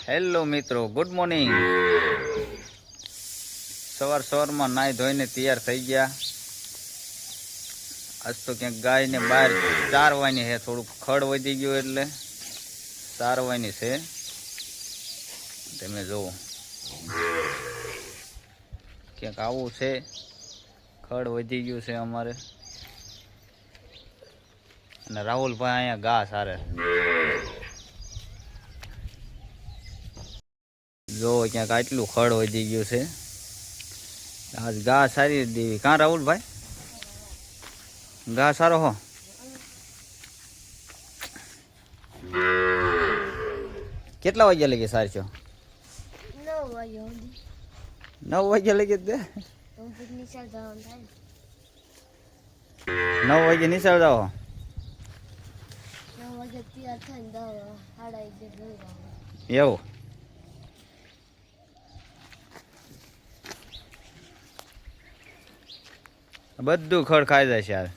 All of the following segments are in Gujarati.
હેલો મિત્રો, ગુડ મોર્નિંગ। સવારમાં નાઈ ધોઈને તૈયાર થઈ ગયા। આજ તો ક્યાંક ગાયને બહાર ચારવાની છે, થોડુંક ખડ વધી ગયું એટલે ચારવાની છે। તમે જુઓ ક્યાંક આવું છે, ખડ વધી ગયું છે અમારે। અને રાહુલભાઈ અહીંયા ઘા સારે જો ક્યાંક આટલું ખડ વધી ગયું છે, આજ ઘા સારી દેવી। કાં રાહુલભાઈ ઘા સારો હો? કેટલા વાગ્યા લગી સાર છો? 9 વાગ્યા લગી દે। 9 વાગે નિશાળ જાઓ? એવું બધું ખડ ખાઈ જાય છે યાર।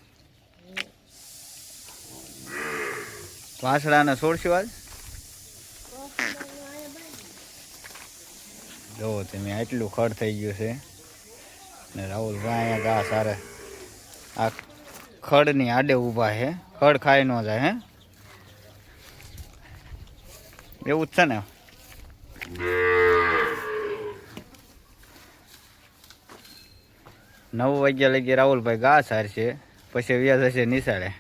વાસડાને છોડશું આજ? જોવો તમે આટલું ખડ થઈ ગયું છે ને રાહુલભાઈ અહીંયા ઘા સારે આ ખડની આડે ઊભા છે, ખડ ખાઈ ન જાય હે એવું જ છે ને। 9 વાગ્યા લગી રાહુલભાઈ ઘા સાર છે, પછી વ્યાજ હશે નિશાળે।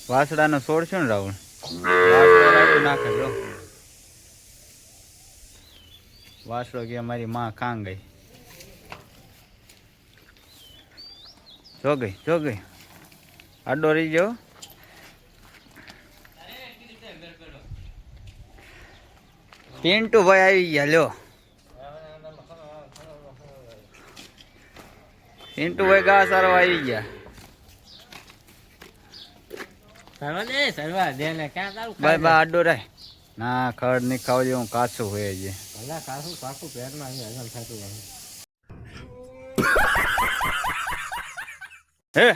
વાસડાનો છોડશું ને રાહુલ? વાસડો નાખે જો, વાસડો કે મારી માં કાં ગઈ, જો ગઈ આડો રહી ગયો। પિન્ટુભાઈ આવી ગયા લ્યો, પિન્ટુભાઈ ઘા સારો આવી ગયા। ભાઈ બા આડો રે ના, ખડ નહીં ખાવ હું કાચું હોય છે હે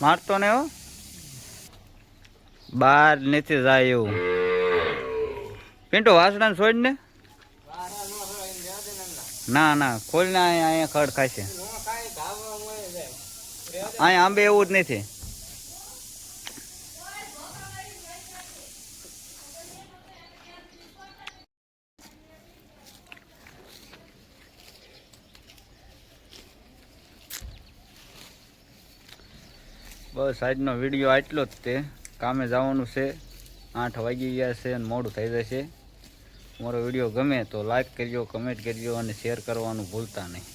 મારતો ને હો, બહાર નથી જાય એવું। પિન્ટુ વાસડા છોડ ને, ના ખોલ ને, અહીંયા ખડ ખાશે, અહીંયા આંબે એવું જ નથી। બસ આજનો વિડીયો આટલો જ તે, કામે જવાનું છે, 8 વાગી ગયા છે અને મોડું થઈ જશે। મારો વિડીયો ગમે તો લાઈક કરજો, કમેન્ટ કરજો અને શેર કરવાનું ભૂલતા નહીં।